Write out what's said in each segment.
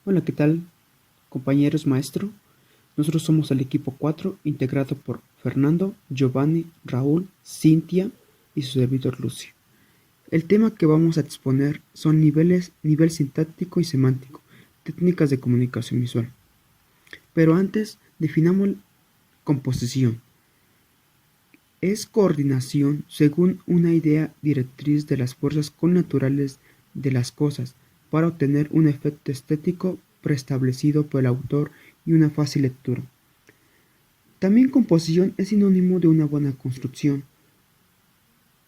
Hola, ¿qué tal, compañeros maestro? Nosotros somos el equipo 4, integrado por Fernando, Giovanni, Raúl, Cintia y su servidor Lucio. El tema que vamos a exponer son nivel sintáctico y semántico, técnicas de comunicación visual. Pero antes, definamos composición. Es coordinación según una idea directriz de las fuerzas connaturales de las cosas para obtener un efecto estético preestablecido por el autor y una fácil lectura. También composición es sinónimo de una buena construcción,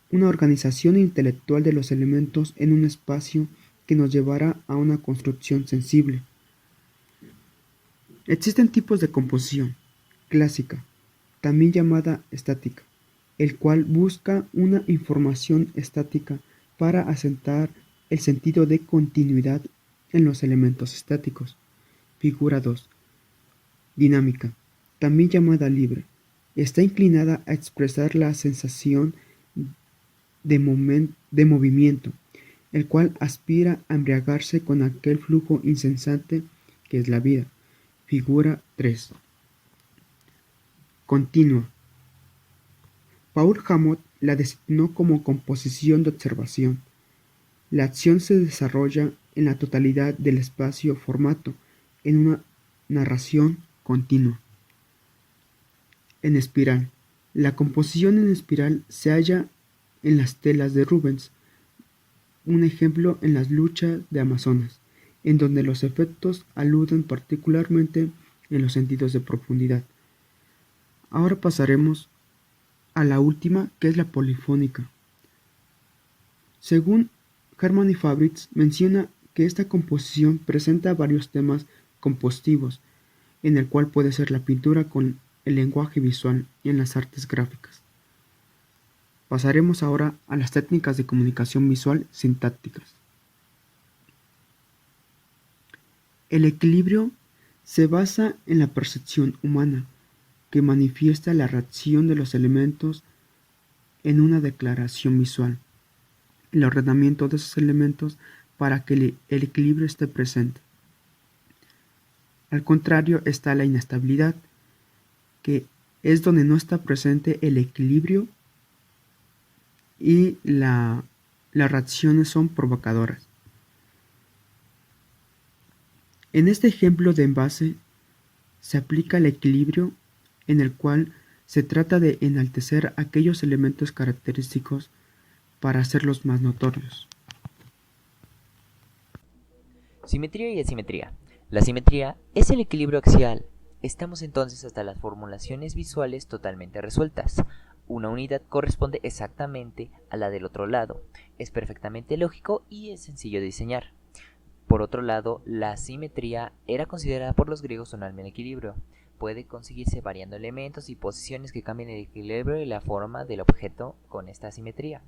una organización intelectual de los elementos en un espacio que nos llevará a una construcción sensible. Existen tipos de composición: clásica, también llamada estática, el cual busca una información estática para asentar el sentido de continuidad en los elementos estáticos. Figura 2. Dinámica, también llamada libre, está inclinada a expresar la sensación de movimiento, el cual aspira a embriagarse con aquel flujo incesante que es la vida. Figura 3. Continua. Paul Hammond la designó como composición de observación. La acción se desarrolla en la totalidad del espacio-formato, en una narración continua. En espiral. La composición en espiral se halla en las telas de Rubens, un ejemplo en las luchas de Amazonas, en donde los efectos aluden particularmente en los sentidos de profundidad. Ahora pasaremos a la última, que es la polifónica. Según Hermann y Fabritz, menciona que esta composición presenta varios temas compositivos, en el cual puede ser la pintura con el lenguaje visual y en las artes gráficas. Pasaremos ahora a las técnicas de comunicación visual sintácticas. El equilibrio se basa en la percepción humana, que manifiesta la reacción de los elementos en una declaración visual, el ordenamiento de esos elementos para que el equilibrio esté presente. Al contrario está la inestabilidad, que es donde no está presente el equilibrio y las reacciones son provocadoras. En este ejemplo de envase se aplica el equilibrio, en el cual se trata de enaltecer aquellos elementos característicos para hacerlos más notorios. Simetría y asimetría. La simetría es el equilibrio axial. Estamos entonces hasta las formulaciones visuales totalmente resueltas. Una unidad corresponde exactamente a la del otro lado. Es perfectamente lógico y es sencillo de diseñar. Por otro lado, la simetría era considerada por los griegos un alma en equilibrio. Puede conseguirse variando elementos y posiciones que cambien el equilibrio y la forma del objeto con esta simetría.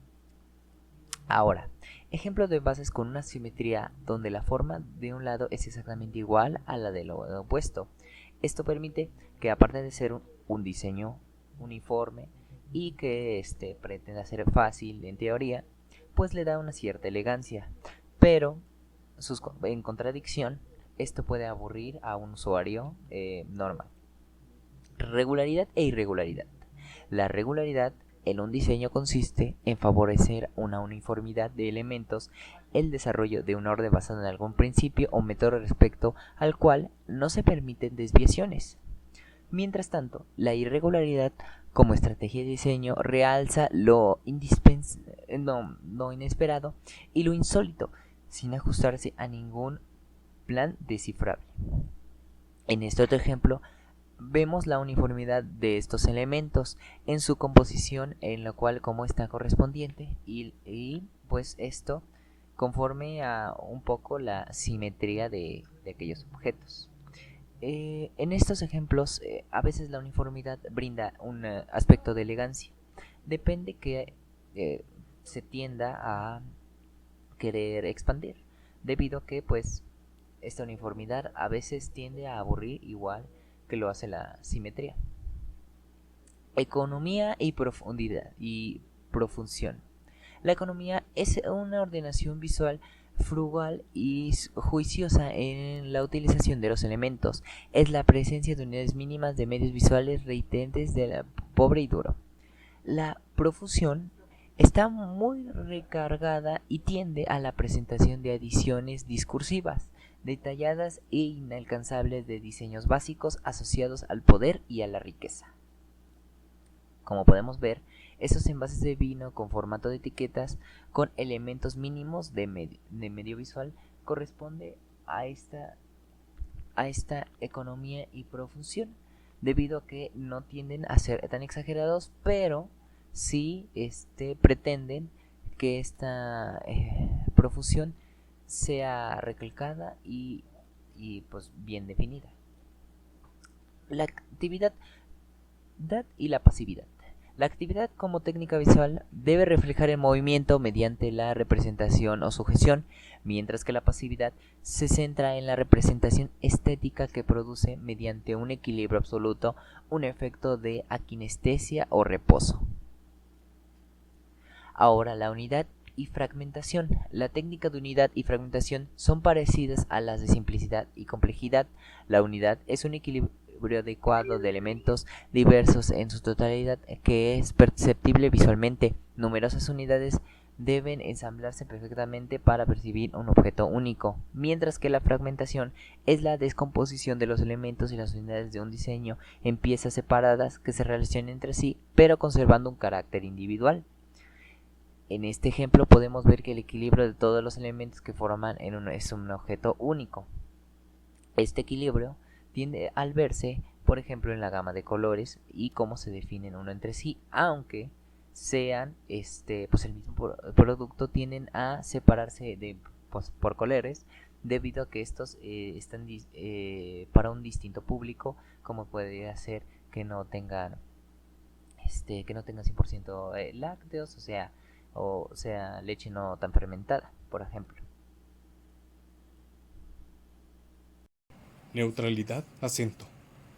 Ahora, ejemplo de bases con una simetría donde la forma de un lado es exactamente igual a la del lado opuesto. Esto permite que, aparte de ser un diseño uniforme y que pretenda ser fácil en teoría, pues le da una cierta elegancia. Pero en contradicción, esto puede aburrir a un usuario normal. Regularidad e irregularidad. La regularidad en un diseño consiste en favorecer una uniformidad de elementos, el desarrollo de un orden basado en algún principio o método respecto al cual no se permiten desviaciones. Mientras tanto, la irregularidad como estrategia de diseño realza lo inesperado y lo insólito, sin ajustarse a ningún plan descifrable. En este otro ejemplo, vemos la uniformidad de estos elementos en su composición, en lo cual como está correspondiente y pues esto conforme a un poco la simetría de aquellos objetos. En estos ejemplos a veces la uniformidad brinda un aspecto de elegancia. Depende que se tienda a querer expandir, debido a que pues esta uniformidad a veces tiende a aburrir igual que lo hace la simetría. Economía y profundidad y profunción. La economía es una ordenación visual frugal y juiciosa en la utilización de los elementos. Es la presencia de unidades mínimas de medios visuales reitentes de la pobre y duro. La profusión está muy recargada y tiende a la presentación de adiciones discursivas, detalladas e inalcanzables de diseños básicos asociados al poder y a la riqueza. Como podemos ver, estos envases de vino con formato de etiquetas con elementos mínimos de medio visual corresponde a esta economía y profusión, debido a que no tienden a ser tan exagerados, pero sí pretenden que esta profusión sea recalcada y pues bien definida. La actividad y la pasividad. La actividad como técnica visual debe reflejar el movimiento mediante la representación o sujeción, mientras que la pasividad se centra en la representación estética que produce mediante un equilibrio absoluto un efecto de akinestesia o reposo. Ahora, la unidad y fragmentación. La técnica de unidad y fragmentación son parecidas a las de simplicidad y complejidad. La unidad es un equilibrio adecuado de elementos diversos en su totalidad que es perceptible visualmente. Numerosas unidades deben ensamblarse perfectamente para percibir un objeto único, mientras que la fragmentación es la descomposición de los elementos y las unidades de un diseño en piezas separadas que se relacionan entre sí, pero conservando un carácter individual. En este ejemplo podemos ver que el equilibrio de todos los elementos que forman es un objeto único. Este equilibrio tiende al verse, por ejemplo, en la gama de colores y cómo se definen uno entre sí, aunque sean pues el mismo producto, tienden a separarse por colores, debido a que estos están para un distinto público, como puede ser que no tengan 100% lácteos, o sea leche no tan fermentada, por ejemplo. Neutralidad, acento.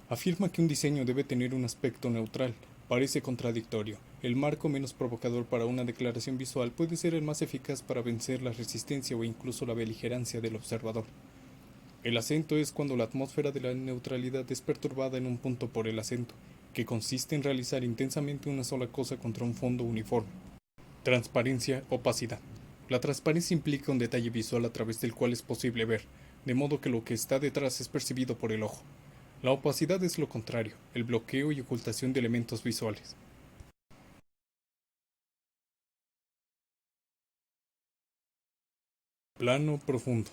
Afirma que un diseño debe tener un aspecto neutral. Parece contradictorio. El marco menos provocador para una declaración visual puede ser el más eficaz para vencer la resistencia o incluso la beligerancia del observador. El acento es cuando la atmósfera de la neutralidad es perturbada en un punto por el acento, que consiste en realizar intensamente una sola cosa contra un fondo uniforme. Transparencia, opacidad. La transparencia implica un detalle visual a través del cual es posible ver, de modo que lo que está detrás es percibido por el ojo. La opacidad es lo contrario, el bloqueo y ocultación de elementos visuales. Plano profundo.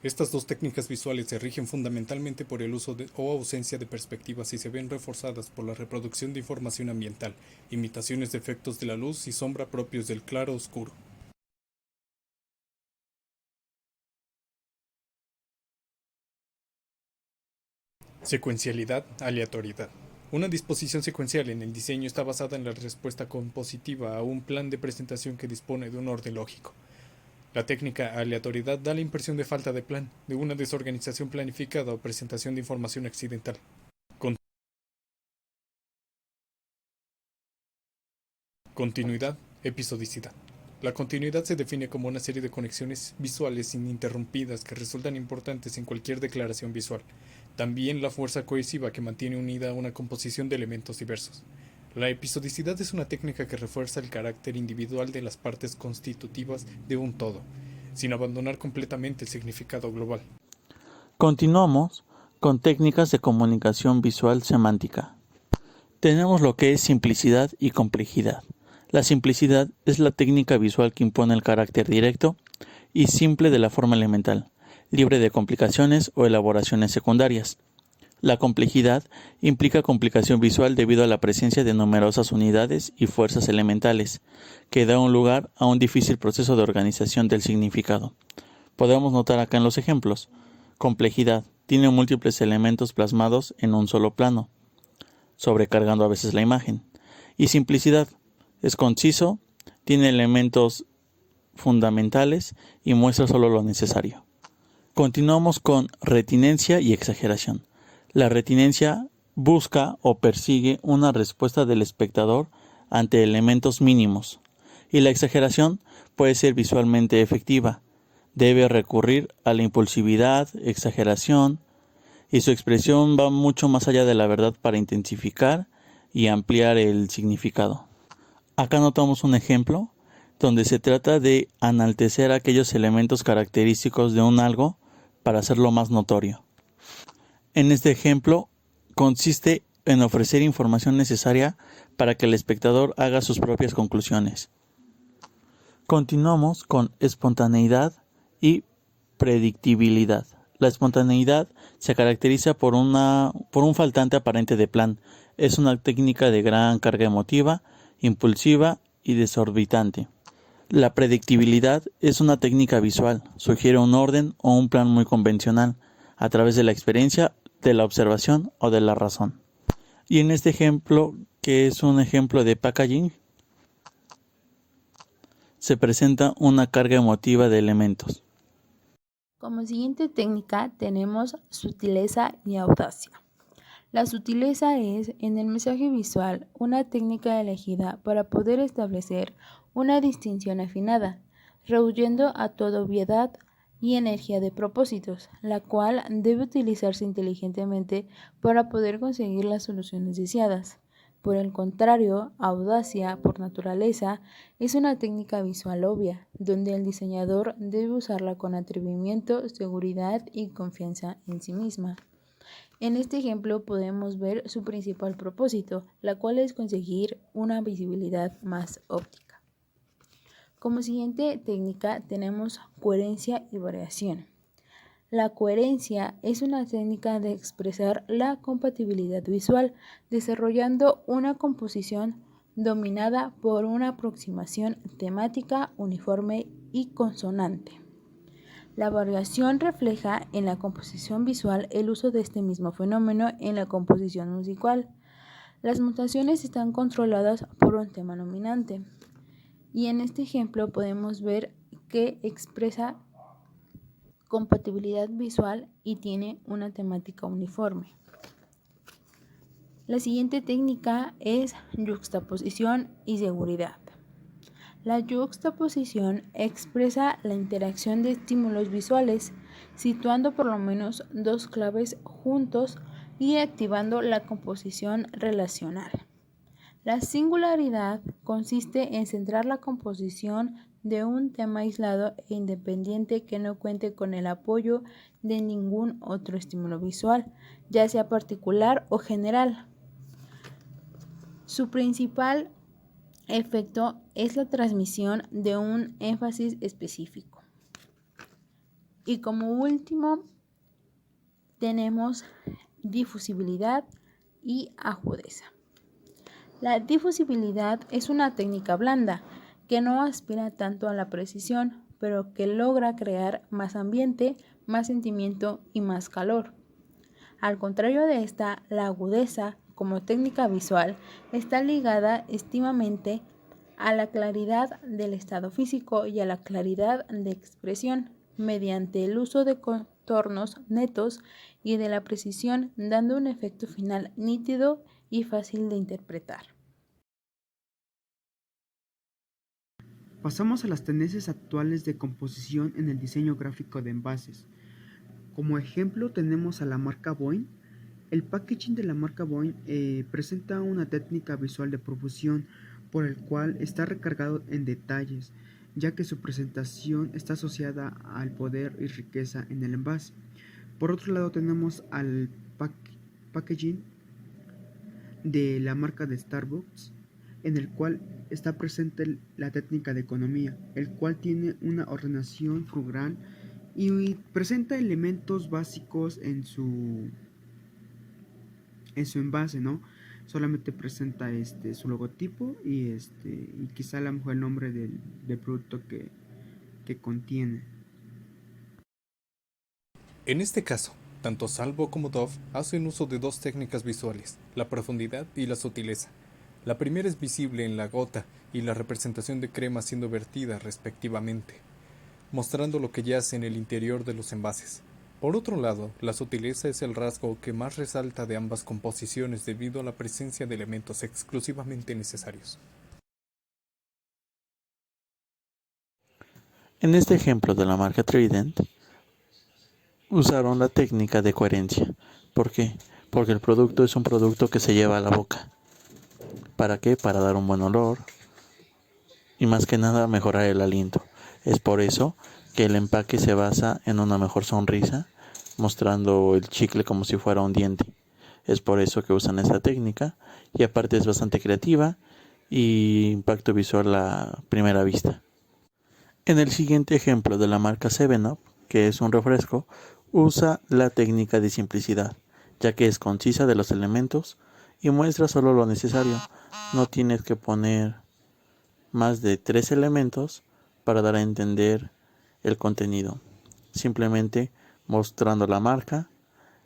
Estas dos técnicas visuales se rigen fundamentalmente por el uso o ausencia de perspectivas y se ven reforzadas por la reproducción de información ambiental, imitaciones de efectos de la luz y sombra propios del claro-oscuro. Secuencialidad, aleatoriedad. Una disposición secuencial en el diseño está basada en la respuesta compositiva a un plan de presentación que dispone de un orden lógico. La técnica aleatoriedad da la impresión de falta de plan, de una desorganización planificada o presentación de información accidental. Continuidad, episodicidad. La continuidad se define como una serie de conexiones visuales ininterrumpidas que resultan importantes en cualquier declaración visual. También la fuerza cohesiva que mantiene unida una composición de elementos diversos. La episodicidad es una técnica que refuerza el carácter individual de las partes constitutivas de un todo, sin abandonar completamente el significado global. Continuamos con técnicas de comunicación visual semántica. Tenemos lo que es simplicidad y complejidad. La simplicidad es la técnica visual que impone el carácter directo y simple de la forma elemental, libre de complicaciones o elaboraciones secundarias. La complejidad implica complicación visual debido a la presencia de numerosas unidades y fuerzas elementales, que da un lugar a un difícil proceso de organización del significado. Podemos notar acá en los ejemplos. Complejidad tiene múltiples elementos plasmados en un solo plano, sobrecargando a veces la imagen. Y simplicidad es conciso, tiene elementos fundamentales y muestra solo lo necesario. Continuamos con retinencia y exageración. La retinencia busca o persigue una respuesta del espectador ante elementos mínimos, y la exageración puede ser visualmente efectiva, debe recurrir a la impulsividad, exageración, y su expresión va mucho más allá de la verdad para intensificar y ampliar el significado. Acá notamos un ejemplo donde se trata de enaltecer aquellos elementos característicos de un algo para hacerlo más notorio. En este ejemplo consiste en ofrecer información necesaria para que el espectador haga sus propias conclusiones. Continuamos con espontaneidad y predictibilidad. La espontaneidad se caracteriza por un faltante aparente de plan. Es una técnica de gran carga emotiva, impulsiva y desorbitante. La predictibilidad es una técnica visual, sugiere un orden o un plan muy convencional, a través de la experiencia, de la observación o de la razón. Y en este ejemplo, que es un ejemplo de packaging, se presenta una carga emotiva de elementos. Como siguiente técnica tenemos sutileza y audacia. La sutileza es, en el mensaje visual, una técnica elegida para poder establecer una distinción afinada, rehuyendo a toda obviedad y energía de propósitos, la cual debe utilizarse inteligentemente para poder conseguir las soluciones deseadas. Por el contrario, audacia, por naturaleza, es una técnica visual obvia, donde el diseñador debe usarla con atrevimiento, seguridad y confianza en sí misma. En este ejemplo podemos ver su principal propósito, la cual es conseguir una visibilidad más óptica. Como siguiente técnica tenemos coherencia y variación. La coherencia es una técnica de expresar la compatibilidad visual, desarrollando una composición dominada por una aproximación temática uniforme y consonante. La variación refleja en la composición visual el uso de este mismo fenómeno en la composición musical. Las mutaciones están controladas por un tema dominante, y en este ejemplo podemos ver que expresa compatibilidad visual y tiene una temática uniforme. La siguiente técnica es yuxtaposición y seguridad. La yuxtaposición expresa la interacción de estímulos visuales, situando por lo menos dos claves juntos y activando la composición relacional. La singularidad consiste en centrar la composición de un tema aislado e independiente que no cuente con el apoyo de ningún otro estímulo visual, ya sea particular o general. Su principal efecto es la transmisión de un énfasis específico. Y como último tenemos difusibilidad y agudeza. La difusibilidad es una técnica blanda que no aspira tanto a la precisión, pero que logra crear más ambiente, más sentimiento y más calor. Al contrario de esta, la agudeza, como técnica visual, está ligada íntimamente a la claridad del estado físico y a la claridad de expresión, mediante el uso de contornos netos y de la precisión, dando un efecto final nítido y fácil de interpretar. Pasamos a las tendencias actuales de composición en el diseño gráfico de envases. Como ejemplo tenemos a la marca Boeing. El packaging de la marca Boeing presenta una técnica visual de profusión por el cual está recargado en detalles, ya que su presentación está asociada al poder y riqueza en el envase. Por otro lado tenemos al packaging de la marca de Starbucks, en el cual está presente la técnica de economía, el cual tiene una ordenación frugal y presenta elementos básicos en su envase, ¿no? Solamente presenta su logotipo y quizá a lo mejor el nombre del producto que contiene. En este caso, tanto Salvo como Dove hacen uso de dos técnicas visuales, la profundidad y la sutileza. La primera es visible en la gota y la representación de crema siendo vertida respectivamente, mostrando lo que yace en el interior de los envases. Por otro lado, la sutileza es el rasgo que más resalta de ambas composiciones debido a la presencia de elementos exclusivamente necesarios. En este ejemplo de la marca Trident, usaron la técnica de coherencia. ¿Por qué? Porque el producto es un producto que se lleva a la boca. ¿Para qué? Para dar un buen olor y más que nada mejorar el aliento. Es por eso que el empaque se basa en una mejor sonrisa, mostrando el chicle como si fuera un diente. Es por eso que usan esta técnica y aparte es bastante creativa y impacto visual a primera vista. En el siguiente ejemplo de la marca 7up, que es un refresco, usa la técnica de simplicidad, ya que es concisa de los elementos y muestra solo lo necesario. No tienes que poner más de 3 elementos para dar a entender el contenido. Simplemente mostrando la marca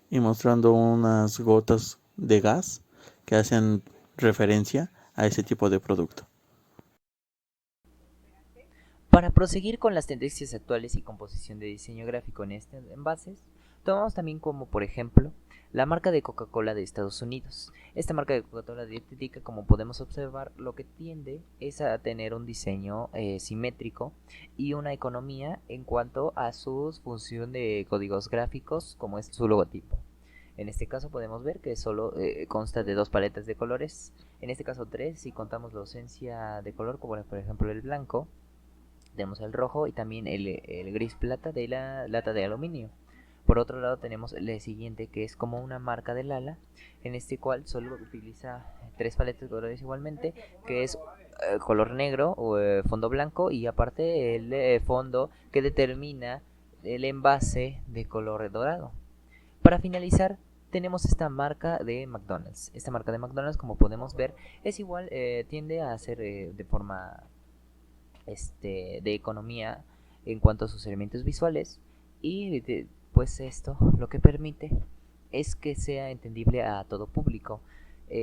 y mostrando unas gotas de gas que hacen referencia a ese tipo de producto. Para proseguir con las tendencias actuales y composición de diseño gráfico en estos envases, tomamos también como por ejemplo la marca de Coca-Cola de Estados Unidos. Esta marca de Coca-Cola dietética, como podemos observar, lo que tiende es a tener un diseño simétrico y una economía en cuanto a su función de códigos gráficos, como es su logotipo. En este caso podemos ver que solo consta de 2 paletas de colores, en este caso 3 si contamos la ausencia de color, como por ejemplo el blanco. Tenemos el rojo y también el gris plata de la lata de aluminio. Por otro lado tenemos el siguiente, que es como una marca del ala, en este cual solo utiliza 3 paletas de colores igualmente, que es color negro o fondo blanco y aparte el fondo que determina el envase de color dorado. Para finalizar tenemos esta marca de McDonald's. Esta marca de McDonald's, como podemos ver, es igual, tiende a ser de forma de economía en cuanto a sus elementos visuales y pues esto lo que permite es que sea entendible a todo público.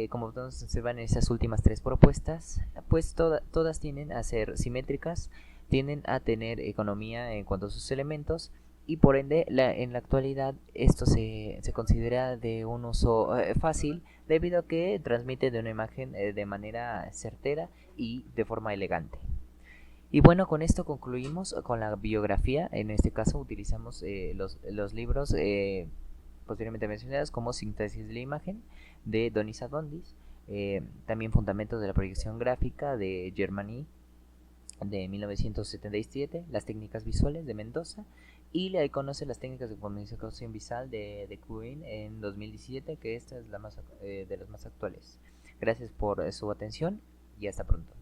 Como todos observan en esas últimas 3 propuestas, pues todas tienden a ser simétricas, tienden a tener economía en cuanto a sus elementos y por ende en la actualidad esto se considera de un uso fácil debido a que transmite de una imagen de manera certera y de forma elegante. Y bueno, con esto concluimos con la biografía. En este caso utilizamos los libros posteriormente mencionados como Síntesis de la Imagen de Donis Adondis, también Fundamentos de la Proyección Gráfica de Germany de 1977, Las Técnicas Visuales de Mendoza y le conoce las técnicas de comunicación visual de Quinn en 2017, que esta es la más de las más actuales. Gracias por su atención y hasta pronto.